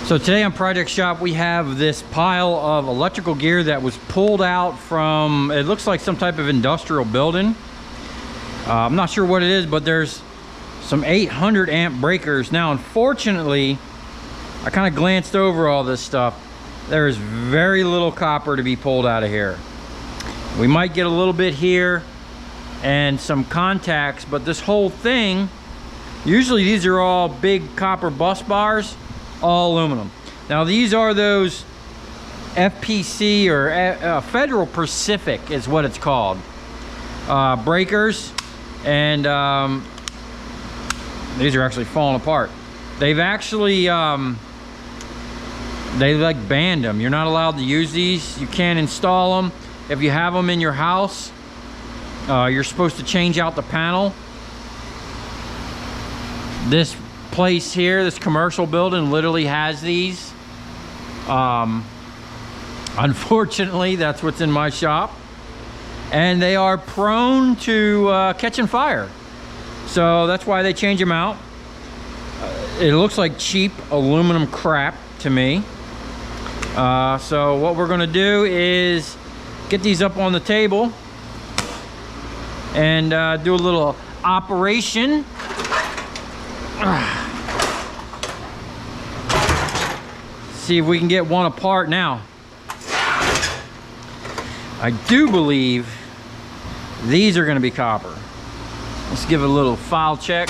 So today on Project Shop we have this pile of electrical gear that was pulled out from, it looks like some type of industrial building. I'm not sure what it is, but there's some 800 amp breakers. Now unfortunately, I kind of glanced over all this stuff. There is very little copper to be pulled out of here. We might get a little bit here and some contacts, but this whole thing, usually these are all big copper bus bars, all aluminum. Now these are those FPC or Federal Pacific is what it's called, breakers, and these are actually falling apart. They've actually they like banned them. You're not allowed to use these. You can't install them. If you have them in your house, you're supposed to change out the panel. This place here, this commercial building, literally has these. Unfortunately, that's what's in my shop, and they are prone to catching fire. So that's why they change them out. It looks like cheap aluminum crap to me. So what we're gonna do is get these up on the table and do a little operation. See if we can get one apart now. I do believe these are going to be copper. Let's give it a little file check.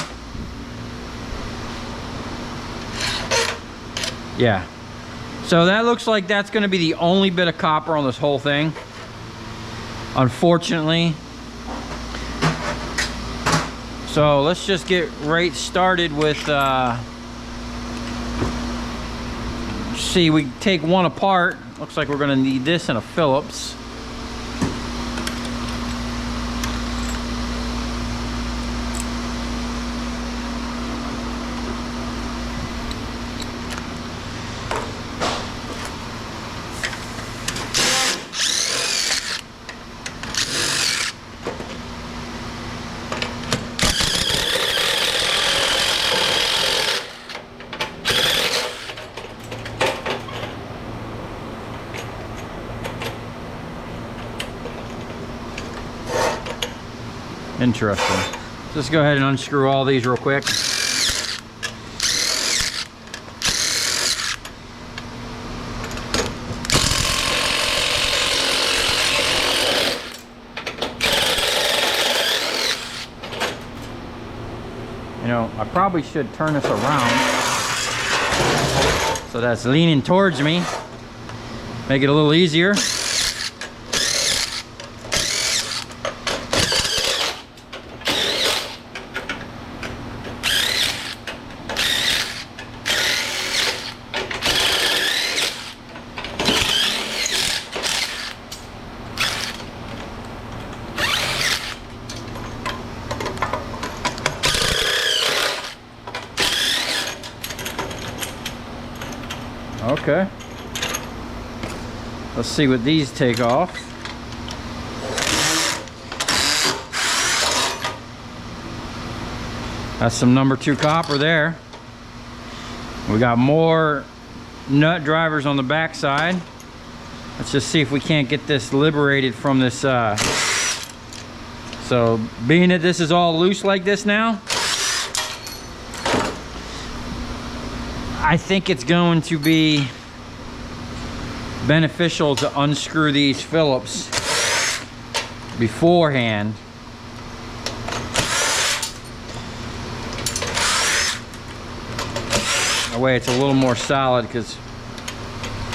Yeah. So that looks like that's going to be the only bit of copper on this whole thing, unfortunately. So let's just get right started with see, we take one apart. Looks like we're going to need this and a Phillips. Interesting. Let's go ahead and unscrew all these real quick. You know, I probably should turn this around so that's leaning towards me. Make it a little easier. Okay, let's see what these take off. That's some number 2 copper there. We got more nut drivers on the back side. Let's just see if we can't get this liberated from this. So being that this is all loose like this now, I think it's going to be beneficial to unscrew these Phillips beforehand. That way it's a little more solid, because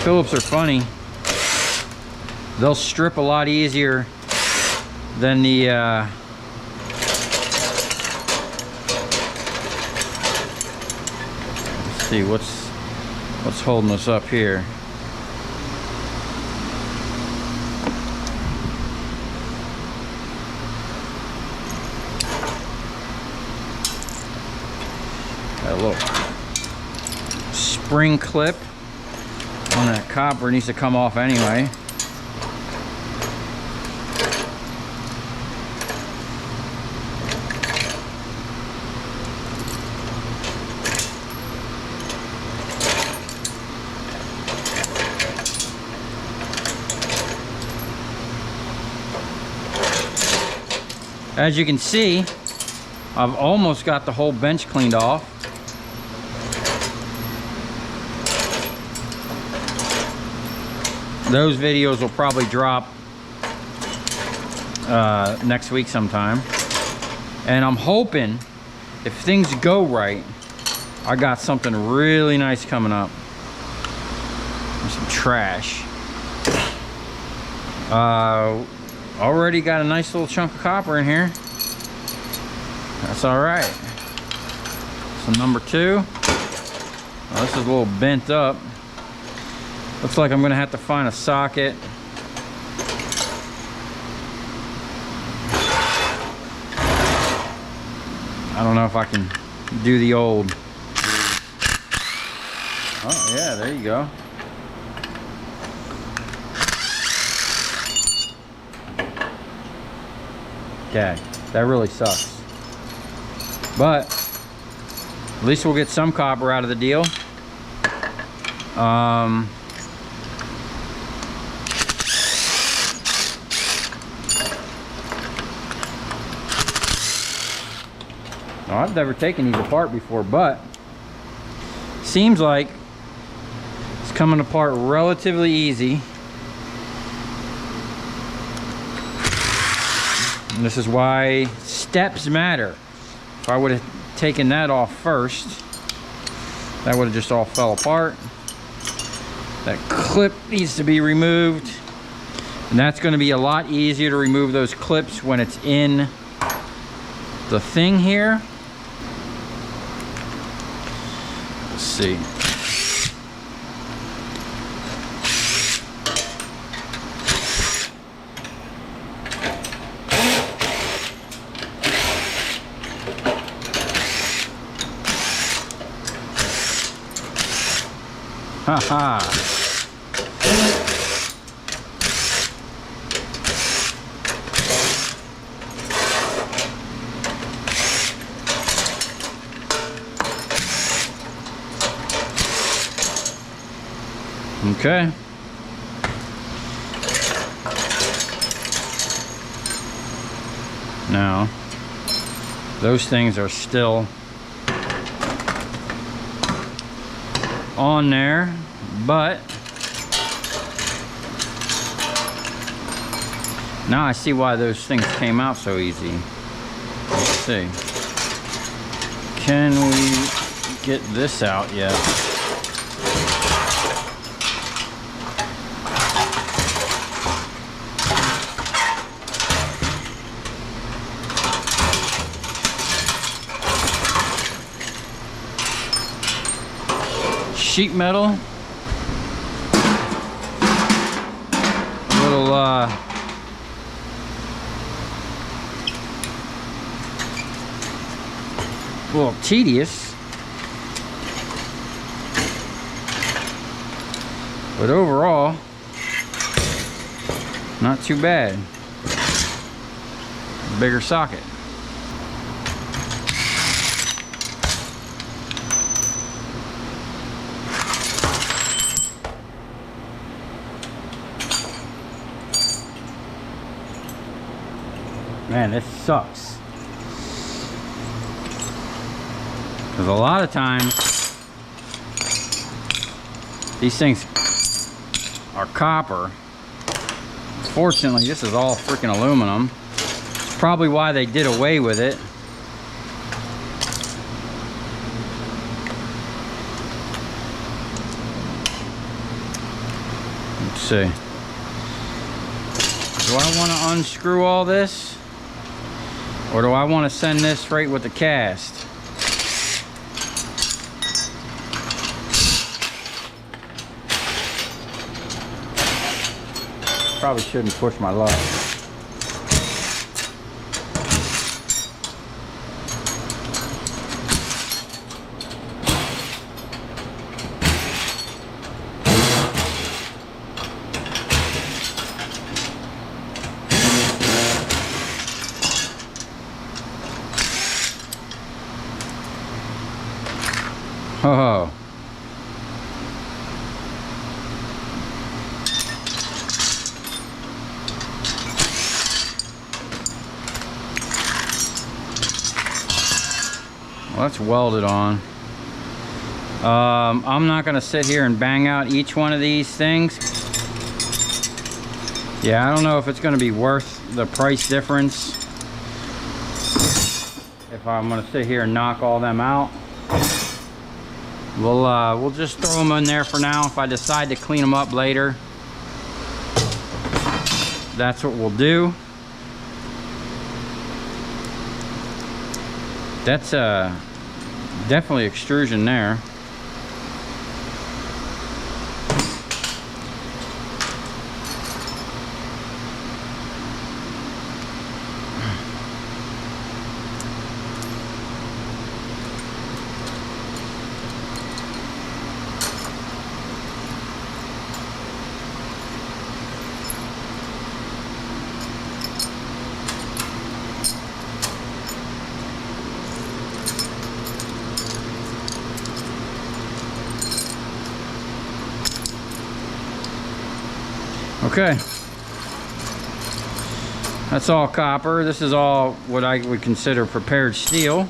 Phillips are funny. They'll strip a lot easier than the see what's holding us up here. Got a little spring clip on that copper. It needs to come off anyway. As you can see, I've almost got the whole bench cleaned off. Those videos will probably drop next week sometime. And I'm hoping, if things go right, I got something really nice coming up. There's some trash. Already got a nice little chunk of copper in here. That's all right. So number 2. Oh, this is a little bent up. Looks like I'm gonna have to find a socket. I don't know if I can do the old. Oh yeah, there you go. Okay, that really sucks. But at least we'll get some copper out of the deal. I've never taken these apart before, but seems like it's coming apart relatively easy. And this is why steps matter. If I would have taken that off first, that would have just all fell apart. That clip needs to be removed. And that's going to be a lot easier to remove those clips when it's in the thing here. Let's see. Haha. Okay. Now, those things are still on there, but now I see why those things came out so easy. Let's see. Can we get this out yet? Sheet metal, a little tedious, but overall not too bad. Bigger socket. Man, this sucks. Because a lot of times these things are copper. Fortunately, this is all freaking aluminum. It's probably why they did away with it. Let's see. Do I want to unscrew all this? Or do I want to send this straight with the cast? Probably shouldn't push my luck. Oh. Well, that's welded on. I'm not gonna sit here and bang out each one of these things. Yeah, I don't know if it's gonna be worth the price difference if I'm gonna sit here and knock all them out. We'll just throw them in there for now. If I decide to clean them up later, that's what we'll do. That's definitely extrusion there. Okay, that's all copper. This is all what I would consider prepared steel.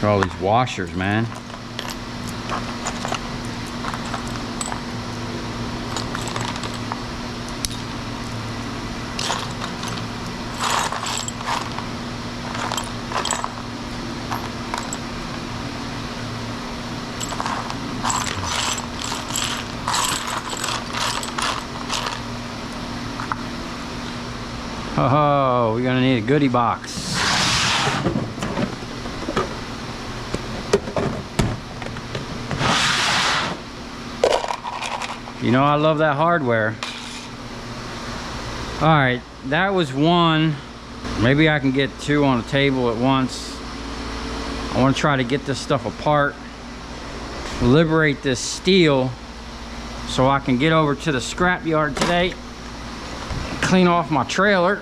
All these washers, man. Oh, we're gonna need a goodie box. You know, I love that hardware. All right, that was one. Maybe I can get two on a table at once. I want to try to get this stuff apart, liberate this steel so I can get over to the scrap yard today, clean off my trailer.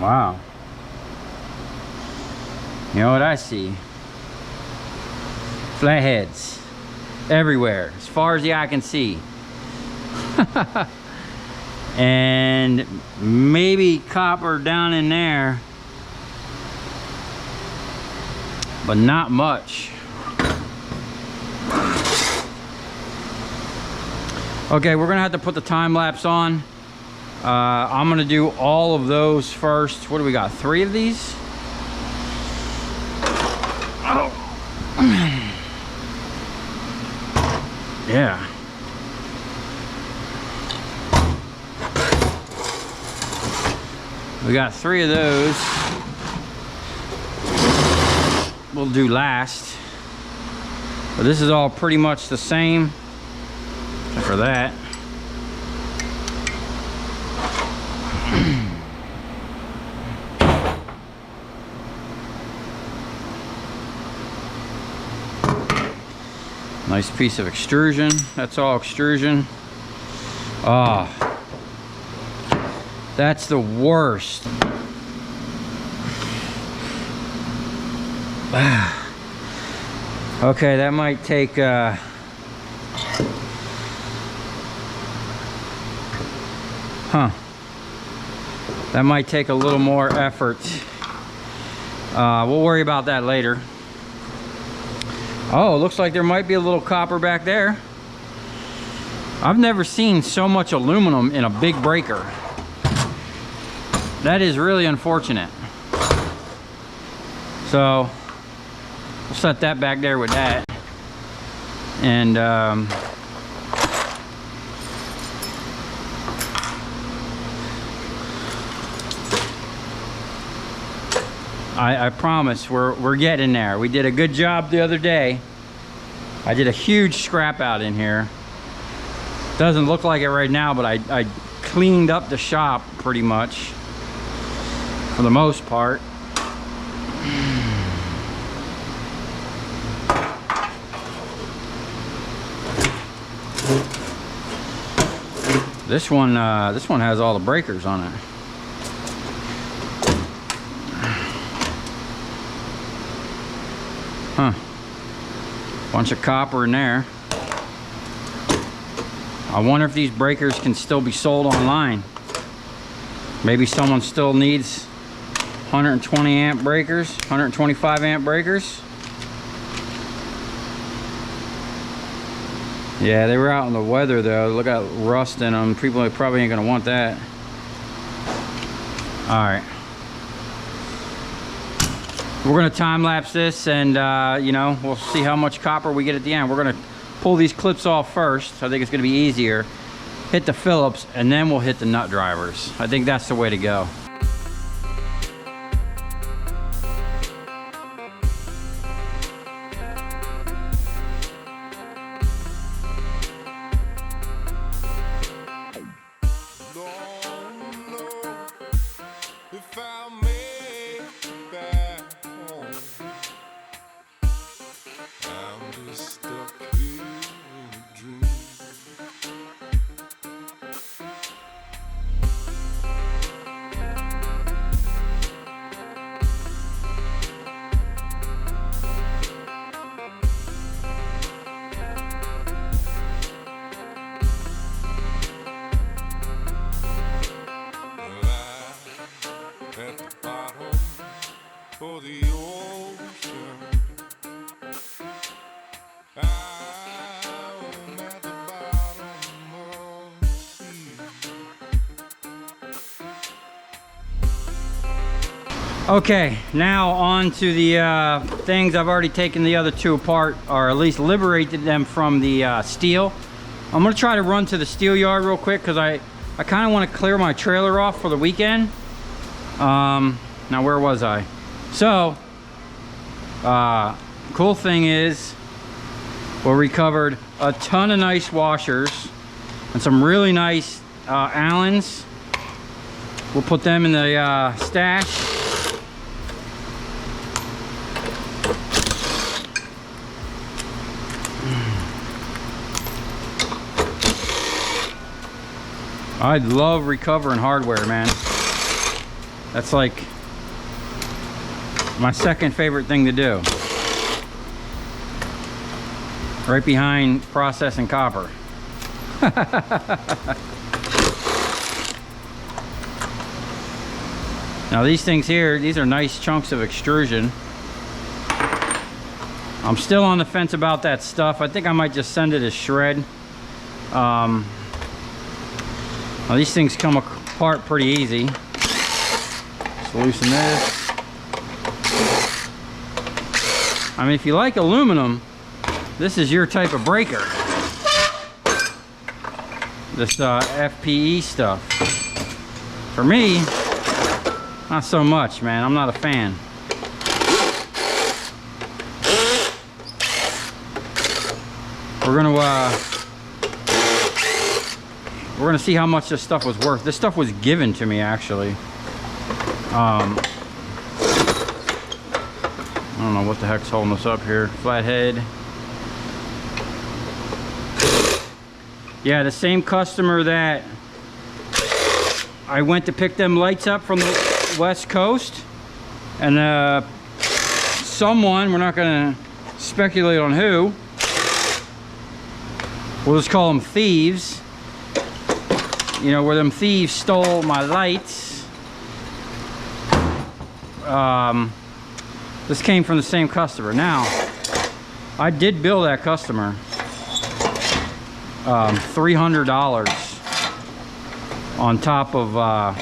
Wow. You know what I see? Flatheads everywhere, as far as the eye can see. And maybe copper down in there, but not much. Okay, we're gonna have to put the time lapse on. I'm gonna do all of those first. What do we got? 3 of these? Oh. Yeah. We got 3 of those. We'll do last. But this is all pretty much the same, except for that. Nice piece of extrusion. That's all extrusion. Ah, that's the worst. Okay, that might take That might take a little more effort. We'll worry about that later. Oh, looks like there might be a little copper back there. I've never seen so much aluminum in a big breaker. That is really unfortunate. So we'll set that back there with that. And I promise we're getting there. We did a good job the other day. I did a huge scrap out in here. Doesn't look like it right now, but I cleaned up the shop pretty much for the most part. This one has all the breakers on it. Huh. Bunch of copper in there. I wonder if these breakers can still be sold online. Maybe someone still needs 120 amp breakers, 125 amp breakers. Yeah, they were out in the weather though. Look at rust in them. People probably ain't gonna want that. All right. We're gonna time lapse this, and you know, we'll see how much copper we get at the end. We're gonna pull these clips off first. I think it's gonna be easier. Hit the Phillips, and then we'll hit the nut drivers. I think that's the way to go. Okay, now on to the things. I've already taken the other two apart, or at least liberated them from the steel. I'm gonna try to run to the steel yard real quick because I kind of want to clear my trailer off for the weekend. Now where was I? So, cool thing is, we recovered a ton of nice washers and some really nice Allens. We'll put them in the stash. I love recovering hardware, man. That's like my second favorite thing to do. Right behind processing copper. Now these things here, these are nice chunks of extrusion. I'm still on the fence about that stuff. I think I might just send it as shred. Now these things come apart pretty easy. Just loosen this. I mean, if you like aluminum, this is your type of breaker. This FPE stuff. For me, not so much, man. I'm not a fan. We're gonna see how much this stuff was worth. This stuff was given to me, actually. I don't know what the heck's holding us up here. Flathead. Yeah, the same customer that I went to pick them lights up from the West Coast, and someone, we're not gonna speculate on who, we'll just call them thieves. You know, where them thieves stole my lights. This came from the same customer. Now, I did bill that customer $300 on top of, I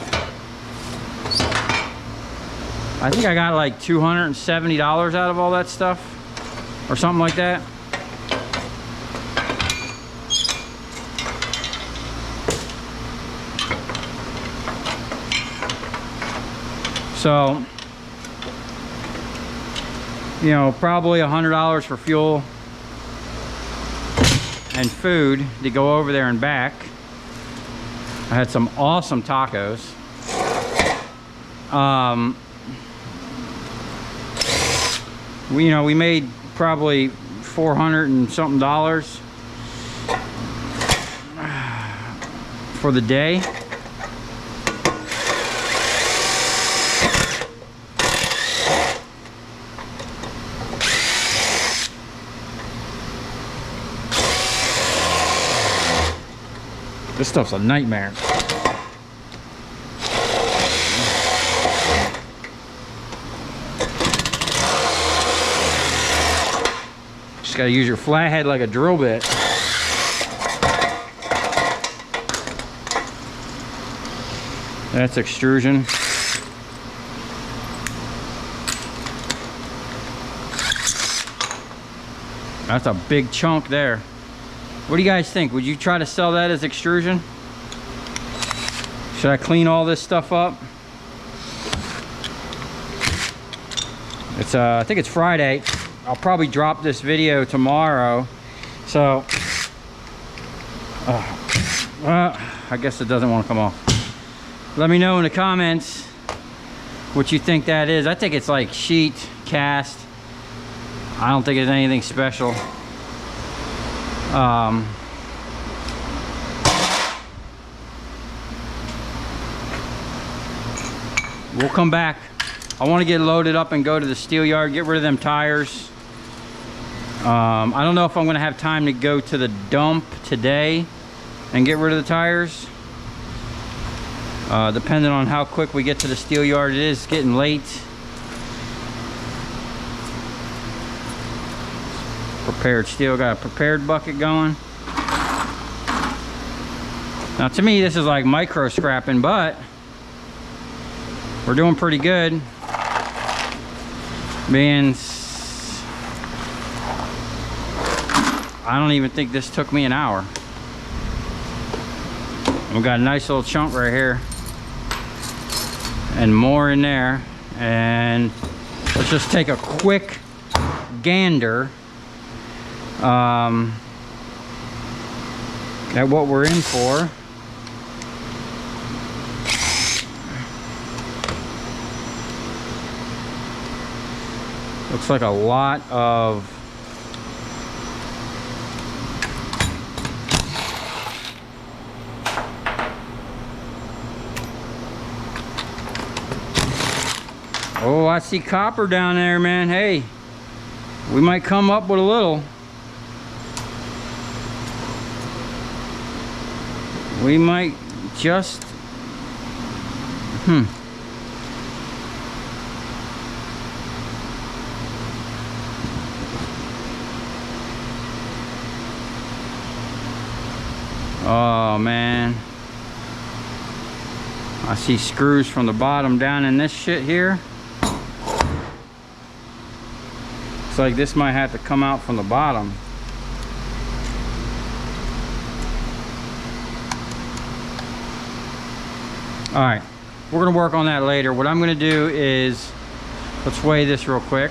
think I got like $270 out of all that stuff or something like that. So, you know, probably $100 for fuel and food to go over there and back. I had some awesome tacos. We made probably $400 and something for the day. This stuff's a nightmare. Just gotta use your flathead like a drill bit. That's extrusion. That's a big chunk there. What do you guys think? Would you try to sell that as extrusion? Should I clean all this stuff up? It's I think it's Friday. I'll probably drop this video tomorrow. So I guess it doesn't want to come off. Let me know in the comments what you think that is. I think it's like sheet cast. I don't think it's anything special. We'll come back. I want to get loaded up and go to the steel yard, get rid of them tires. I don't know if I'm going to have time to go to the dump today and get rid of the tires. Depending on how quick we get to the steel yard. It is getting late. Prepared steel, got a prepared bucket going. Now to me this is like micro scrapping, but we're doing pretty good. Man, I don't even think this took me an hour. We got a nice little chunk right here and more in there, and let's just take a quick gander at what we're in for. Looks like a lot of oh, I see copper down there, man. Hey, we might come up with a little. We might just oh man, I see screws from the bottom down in this shit here. It's like this might have to come out from the bottom. All right, we're gonna work on that later. What I'm gonna do is, let's weigh this real quick.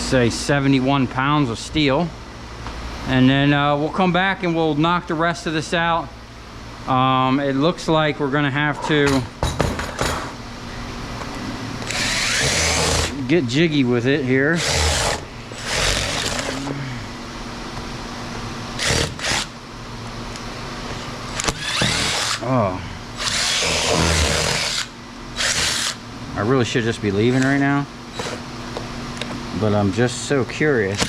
Say 71 pounds of steel. And then we'll come back and we'll knock the rest of this out. It looks like we're gonna have to get jiggy with it here. Oh, I really should just be leaving right now, but I'm just so curious.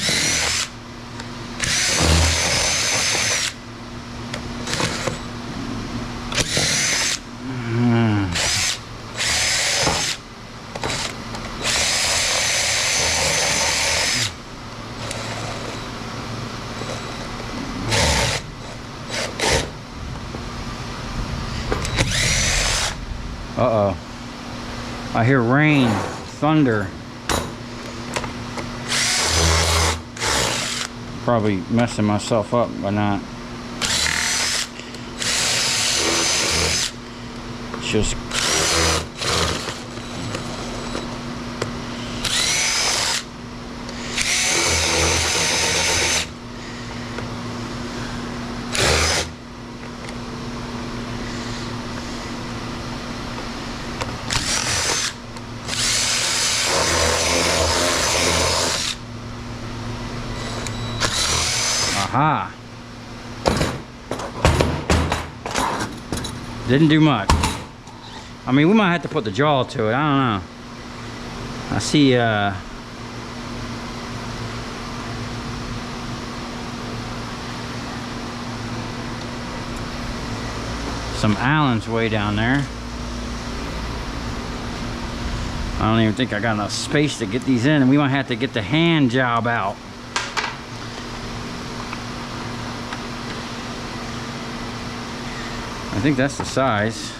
Uh-oh. I hear rain, thunder. Probably messing myself up by not. Just aha. Didn't do much. I mean, we might have to put the jaw to it. I don't know. I see some Allens way down there. I don't even think I got enough space to get these in, and we might have to get the hand job out. I think that's the size.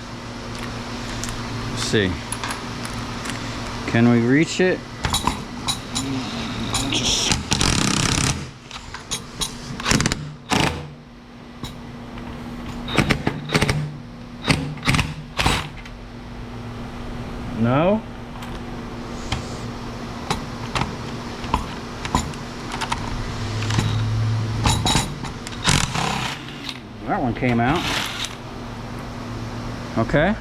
Let's see. Can we reach it? No? That one came out. Okay.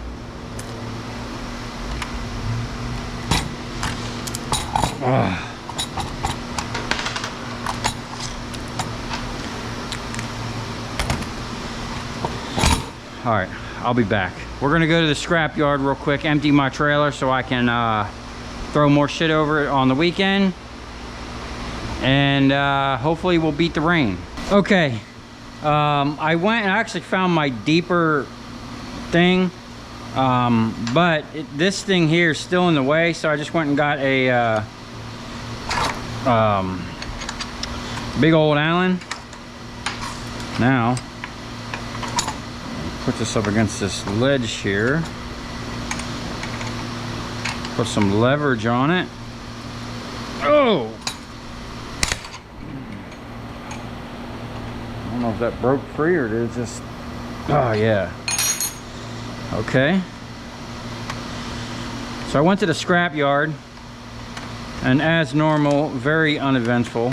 All right, I'll be back. We're gonna go to the scrap yard real quick, empty my trailer so I can throw more shit over it on the weekend, and hopefully we'll beat the rain. Okay, I went and actually found my deeper thing, but this thing here is still in the way, so I just went and got a big old Allen. Now put this up against this ledge here, put some leverage on it. Oh, I don't know if that broke free or did it just, oh yeah. Okay, so I went to the scrap yard, and as normal, very uneventful.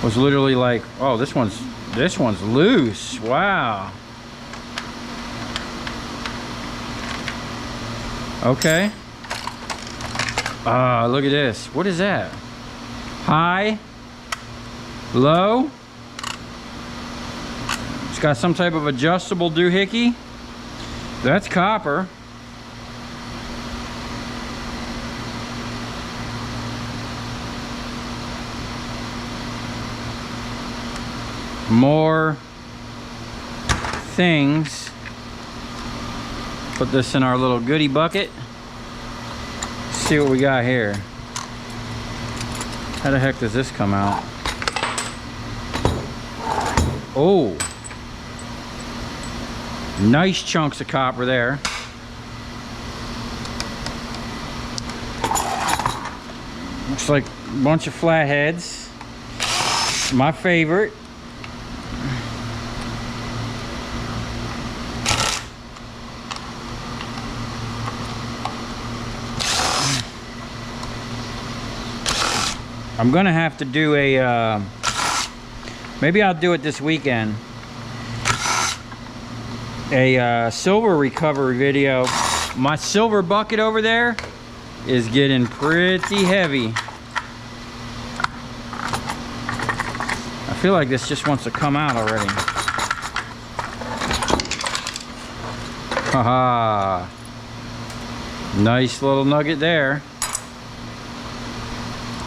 Was literally like, oh, this one's loose. Wow. Okay. Look at this. What is that? High, low. It's got some type of adjustable doohickey. That's copper. More things. Put this in our little goodie bucket. See what we got here. How the heck does this come out? Oh, nice chunks of copper there. Looks like a bunch of flatheads. My favorite. I'm gonna have to do a, maybe I'll do it this weekend, a silver recovery video. My silver bucket over there is getting pretty heavy. I feel like this just wants to come out already. Haha. Nice little nugget there.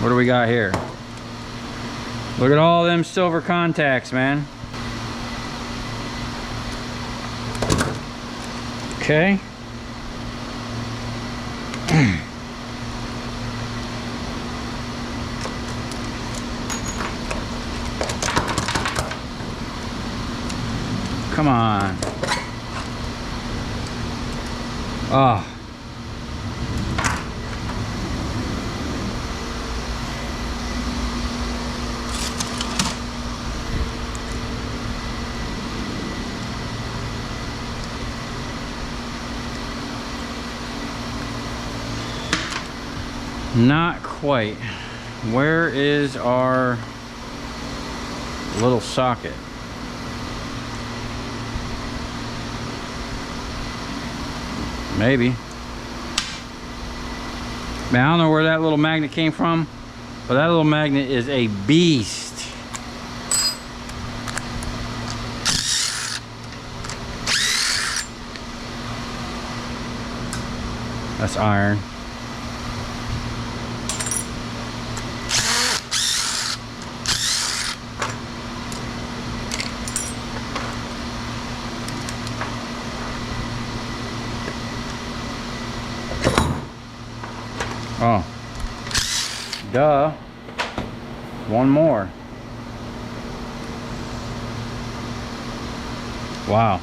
What do we got here? Look at all them silver contacts, man. Okay. Come on. Ah. Not quite. Where is our little socket? Maybe. Man, I don't know where that little magnet came from, but that little magnet is a beast. That's iron. Oh, duh, one more. Wow,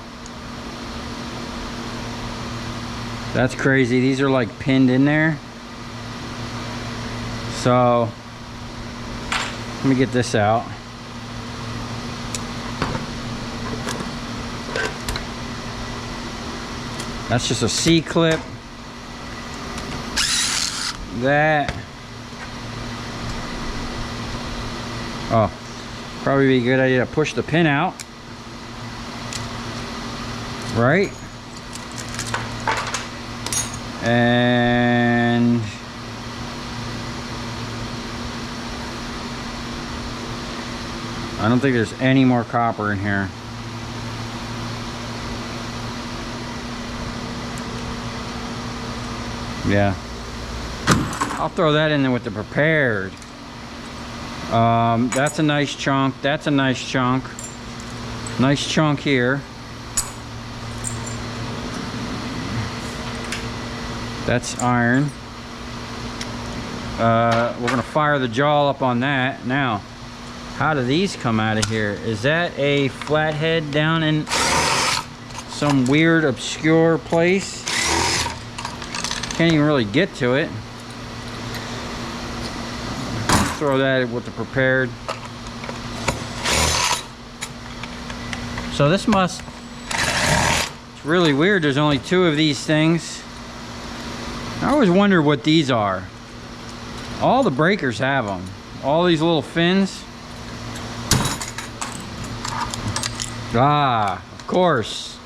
that's crazy. These are like pinned in there. So let me get this out. That's just a C-clip. That, oh, probably be a good idea to push the pin out, right? And I don't think there's any more copper in here. Yeah, I'll throw that in there with the prepared. That's a nice chunk. That's a nice chunk. Nice chunk here. That's iron. We're gonna fire the jaw up on that. Now, how do these come out of here? Is that a flathead down in some weird obscure place? Can't even really get to it. Throw that with the prepared. So this must, it's really weird, there's only two of these things. I always wonder what these are. All the breakers have them. All these little fins. Ah, of course.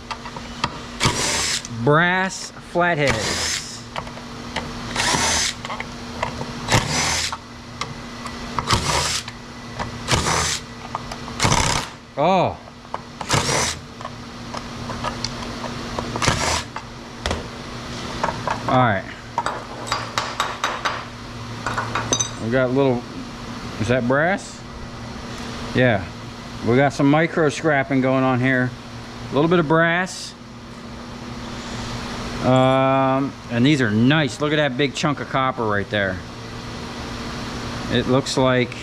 Brass flatheads. Oh. All right. We got little, is that brass? Yeah. We got some micro scrapping going on here. A little bit of brass. And these are nice. Look at that big chunk of copper right there. It looks like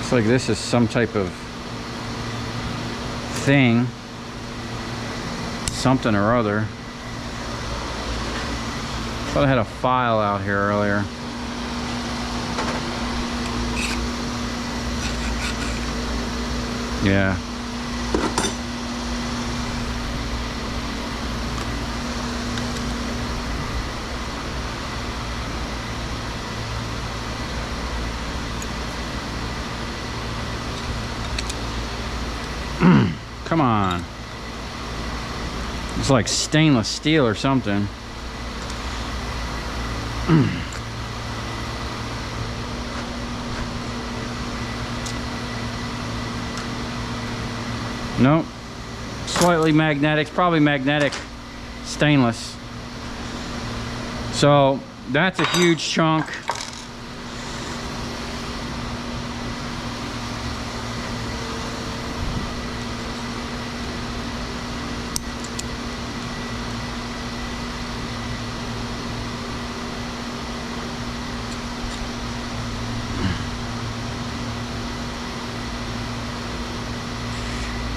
this is some type of thing, something or other. Thought I had a file out here earlier. Yeah. Come on. It's like stainless steel or something. Nope. Slightly magnetic, probably magnetic stainless. So that's a huge chunk.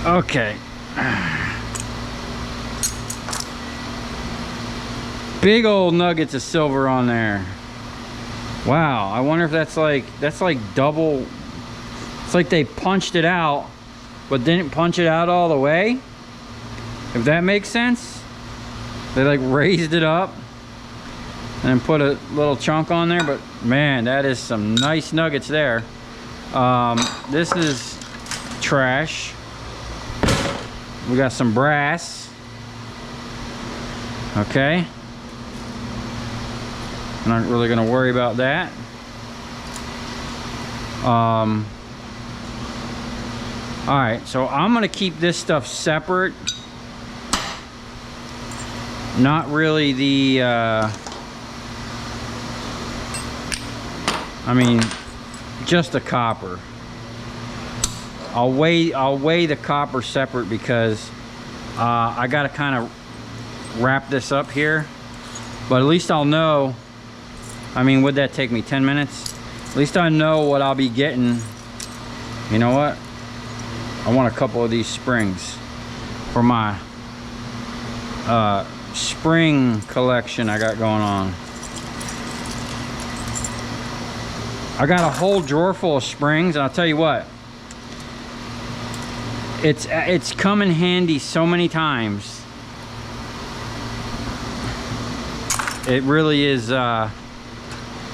Okay. Big old nuggets of silver on there. Wow, I wonder if that's like double. It's like they punched it out but didn't punch it out all the way, if that makes sense. They like raised it up and then put a little chunk on there. But man, that is some nice nuggets there. This is trash. We got some brass. Okay, I'm not really gonna worry about that. All right, so I'm gonna keep this stuff separate. Not really the I mean, just the copper. I'll weigh the copper separate because I gotta kind of wrap this up here. But at least I'll know. I mean, would that take me 10 minutes? At least I know what I'll be getting. You know what? I want a couple of these springs for my spring collection I got going on. I got a whole drawer full of springs, and I'll tell you what, it's come in handy so many times. It really is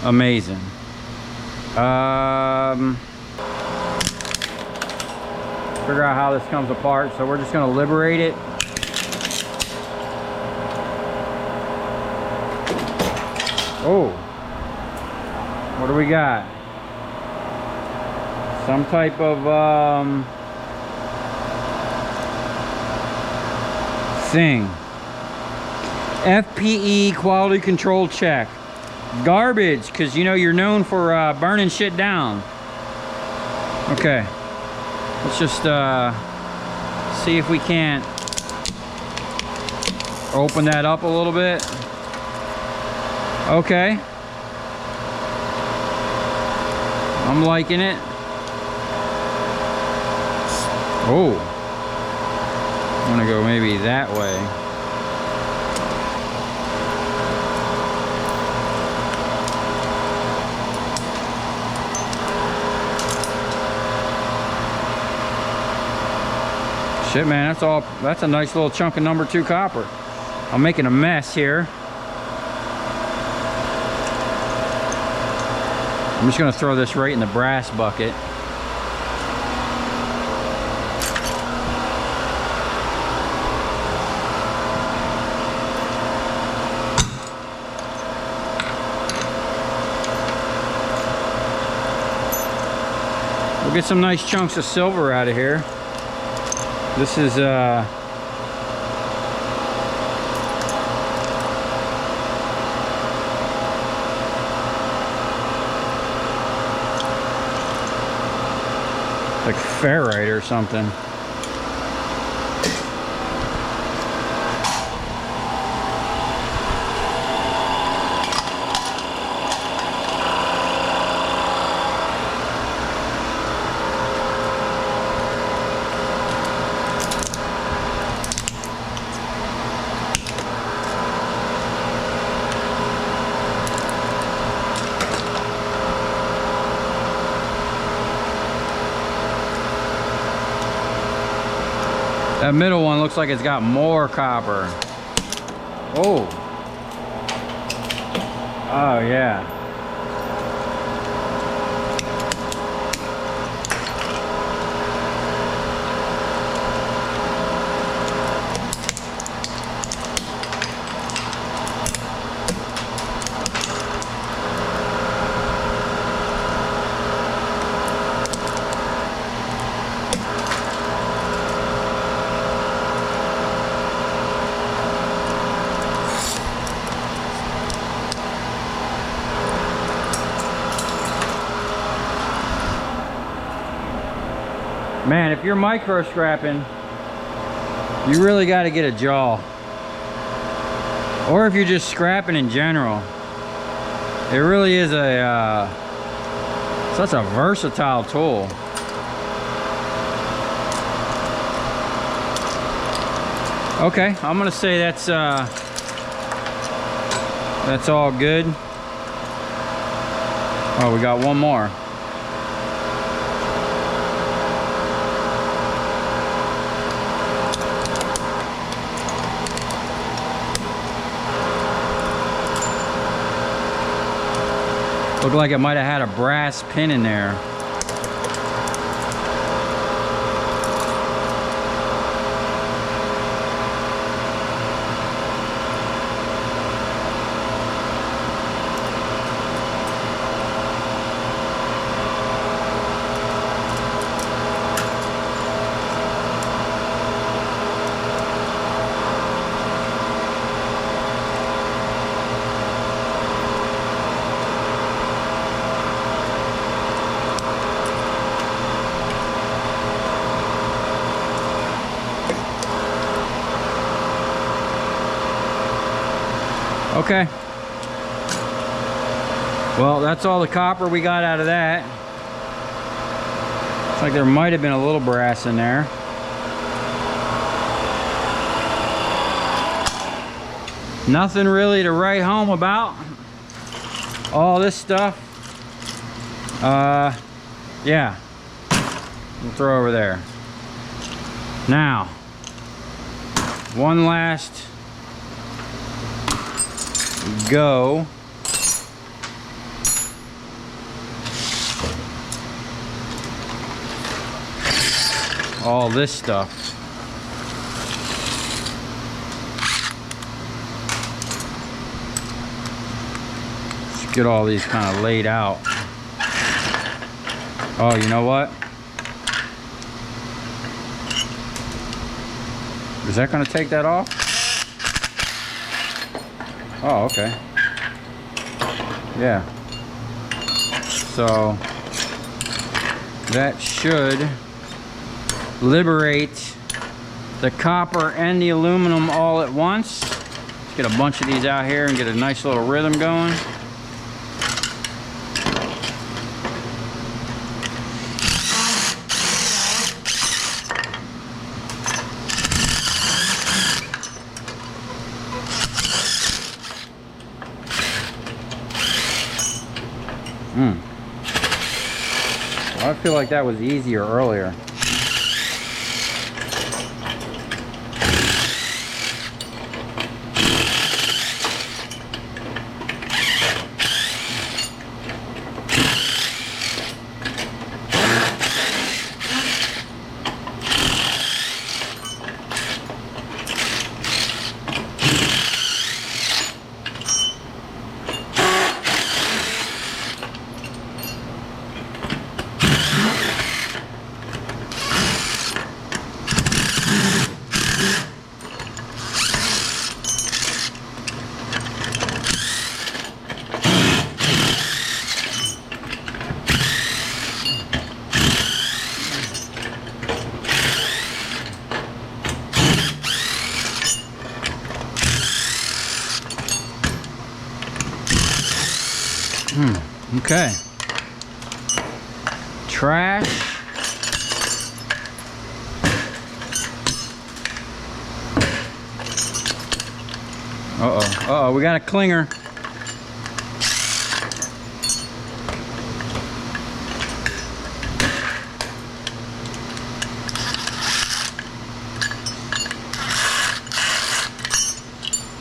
amazing. Figure out how this comes apart, so we're just going to liberate it. Oh, what do we got? Some type of thing. FPE quality control check. Garbage, because you know you're known for burning shit down. Okay, let's just see if we can't open that up a little bit. Okay, I'm liking it. Oh, I'm gonna go maybe that way. Shit, man, that's a nice little chunk of number 2 copper. I'm making a mess here. I'm just gonna throw this right in the brass bucket. We'll get some nice chunks of silver out of here. This is like ferrite or something. That middle one looks like it's got more copper. Oh. Oh yeah. Man, if you're micro scrapping, you really got to get a jaw. Or if you're just scrapping in general, it really is such a versatile tool. Okay, I'm gonna say that's all good. Oh, we got one more. Looked like it might have had a brass pin in there. Okay. Well, that's all the copper we got out of that. Looks like there might have been a little brass in there. Nothing really to write home about. All this stuff. Yeah. We'll throw over there. Now, one last go. All this stuff. Let's get all these kind of laid out. Oh, you know what? Is that going to take that off? Oh, okay. Yeah. So that should liberate the copper and the aluminum all at once. Let's get a bunch of these out here and get a nice little rhythm going. I feel like that was easier earlier. Okay. Trash. Uh-oh, we got a clinger.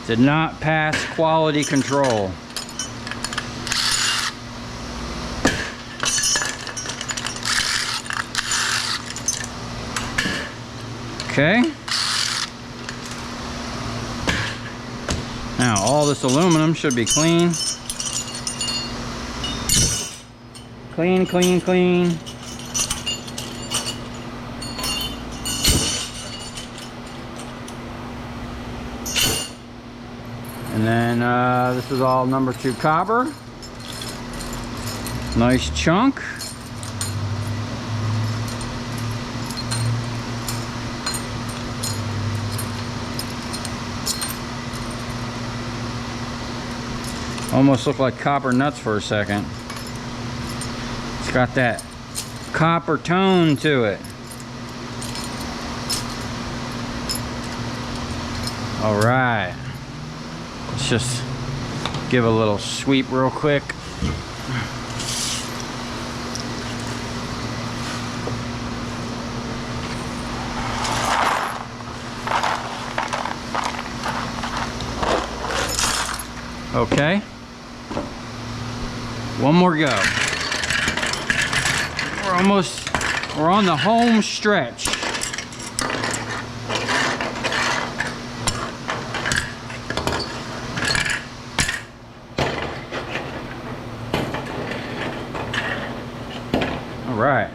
Did not pass quality control. Okay. Now all this aluminum should be clean. Clean, clean, clean. And then this is all number 2 copper. Nice chunk. Almost looked like copper nuts for a second. It's got that copper tone to it. All right, let's just give a little sweep real quick. Okay, one more go. We're on the home stretch. All right.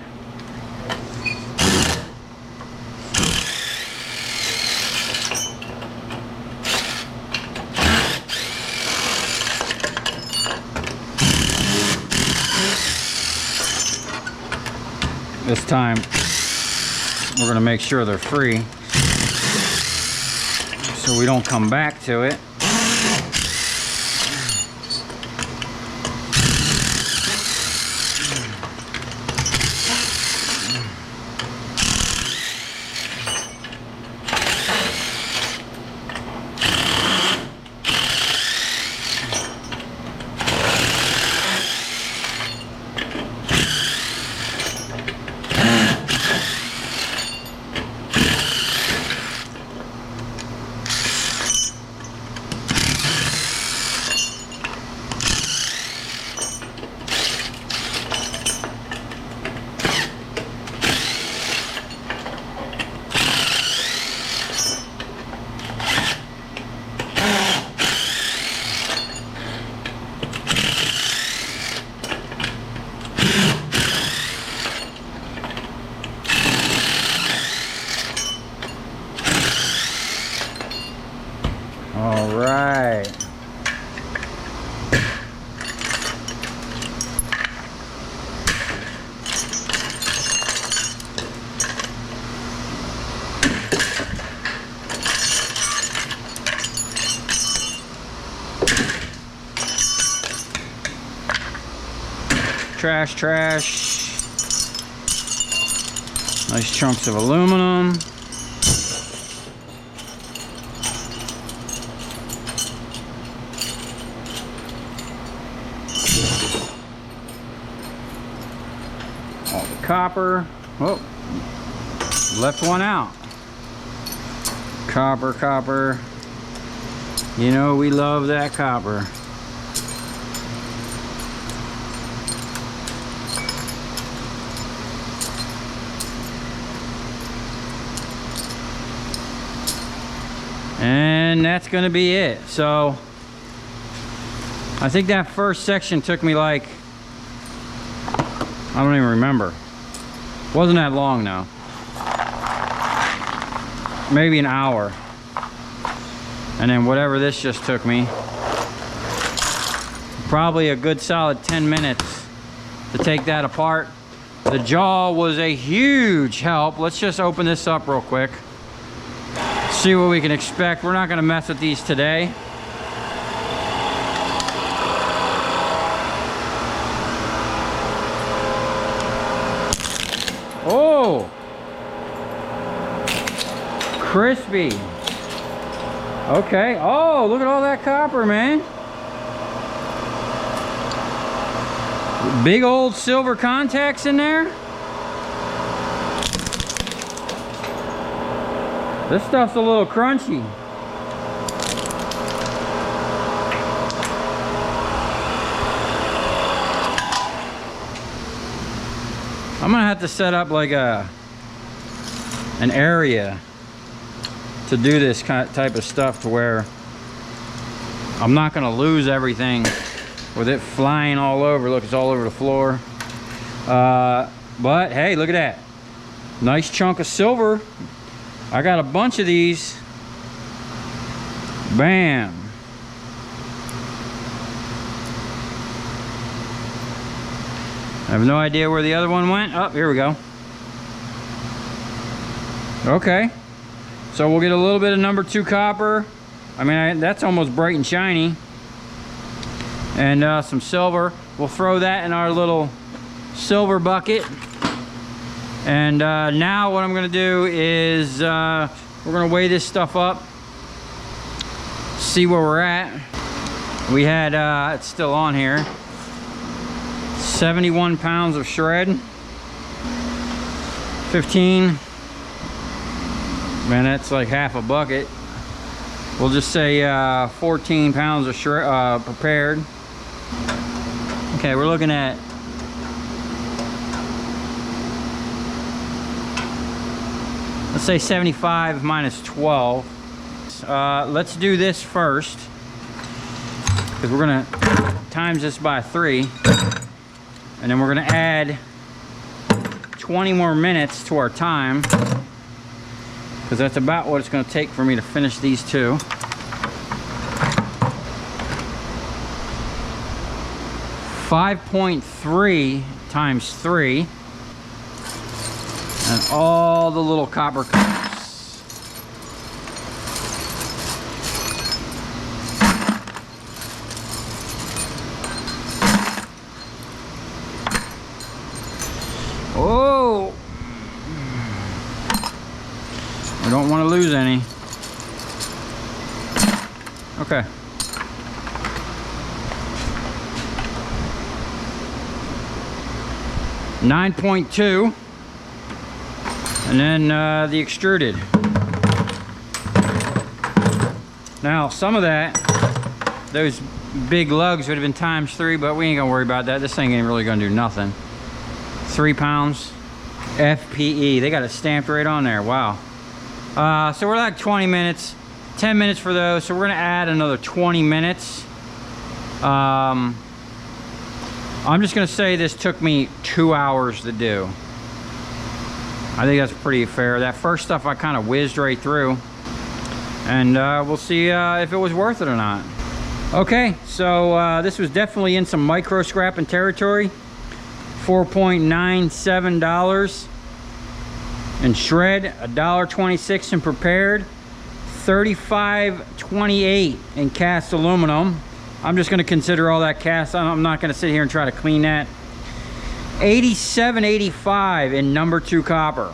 This time, we're going to make sure they're free so we don't come back to it. All right. Trash, trash. Nice chunks of aluminum. All the copper. Oh, left one out. Copper, copper. You know we love that copper. And that's going to be it. So I think that first section took me like, I don't even remember. Wasn't that long now. Maybe an hour. And then whatever this just took me, probably a good solid 10 minutes to take that apart. The jaw was a huge help. Let's just open this up real quick. See what we can expect. We're not going to mess with these today. Oh, crispy. Okay. Oh, look at all that copper, man. Big old silver contacts in there. This stuff's a little crunchy. I'm gonna have to set up like an area to do this type of stuff to where I'm not gonna lose everything with it flying all over. Look, it's all over the floor. But hey, look at that. Nice chunk of silver. I got a bunch of these. Bam. I have no idea where the other one went. Oh, here we go. Okay. So we'll get a little bit of number 2 copper. I mean, that's almost bright and shiny. And some silver. We'll throw that in our little silver bucket. And now what I'm going to do is we're going to weigh this stuff up see where we're at. We had, it's still on here, 71 pounds of shred. 15. Man, that's like half a bucket. We'll just say 14 pounds of shred, prepared. Okay, we're looking at let's say 75 minus 12. Let's do this first, because we're gonna times this by 3, and then we're gonna add 20 more minutes to our time, because that's about what it's gonna take for me to finish these two. .3 times 3, and all the little copper cups. Oh, I don't want to lose any. Okay. .2, and then the extruded. Now some of that, those big lugs would have been ×3, but we ain't gonna worry about that. This thing ain't really gonna do nothing. 3 pounds FPE. They got it stamped right on there. Wow. So we're like 20 minutes, 10 minutes for those. So we're gonna add another 20 minutes. I'm just gonna say this took me 2 hours to do. I think that's pretty fair. That first stuff I kind of whizzed right through, and we'll see if it was worth it or not. Okay, so this was definitely in some micro scrapping territory. $4.97 in shred, $1.26 in prepared, $35.28 in cast aluminum. I'm just going to consider all that cast. I'm not going to sit here and try to clean that. $87.85 in number 2 copper,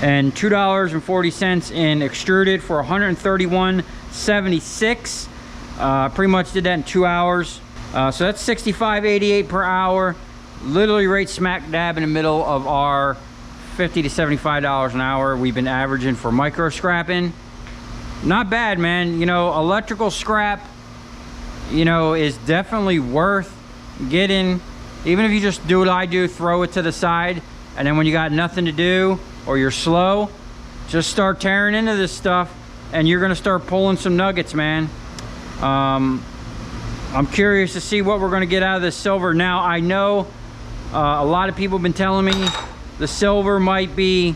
and $2.40 in extruded for $131.76. Pretty much did that in 2 hours. So that's $65.88 per hour, literally right smack dab in the middle of our $50 to $75 an hour we've been averaging for micro scrapping. Not bad, man. You know, electrical scrap, you know, is definitely worth getting. Even if you just do what I do, throw it to the side, and then when you got nothing to do or you're slow, just start tearing into this stuff, and you're gonna start pulling some nuggets, man. I'm curious to see what we're gonna get out of this silver. Now, I know a lot of people have been telling me the silver might be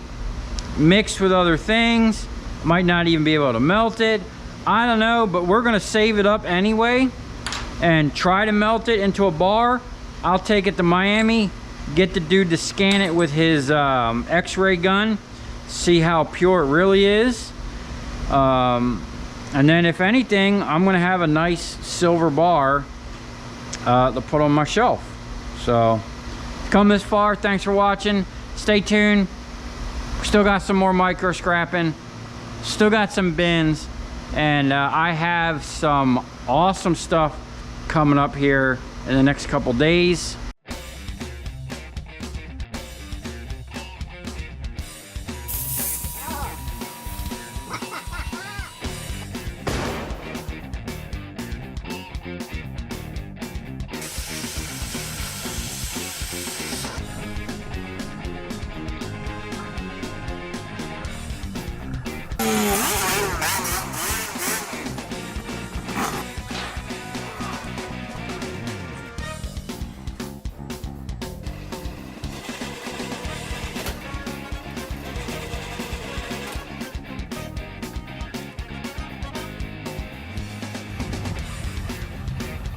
mixed with other things, might not even be able to melt it. I don't know, but we're gonna save it up anyway and try to melt it into a bar. I'll take it to Miami, get the dude to scan it with his x-ray gun, see how pure it really is. And then if anything, I'm gonna have a nice silver bar to put on my shelf. So, come this far, thanks for watching. Stay tuned. We still got some more micro scrapping, still got some bins, and I have some awesome stuff coming up here in the next couple days.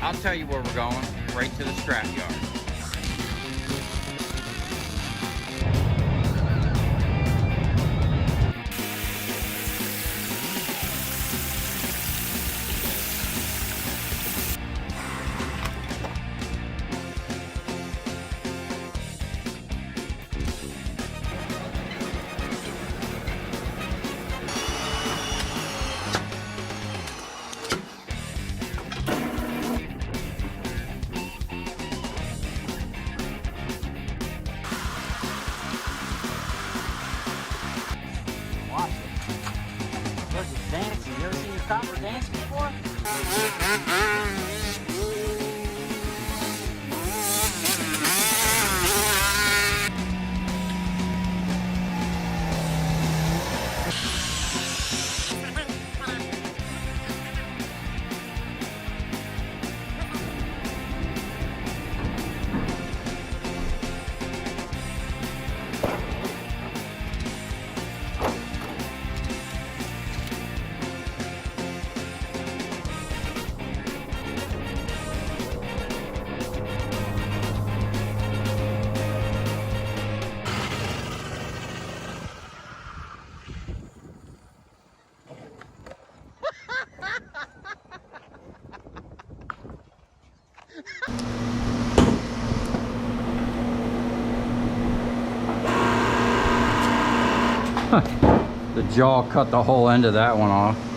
I'll tell you where we're going, right to the scrap yard. copper dance before? The jaw cut the whole end of that one off.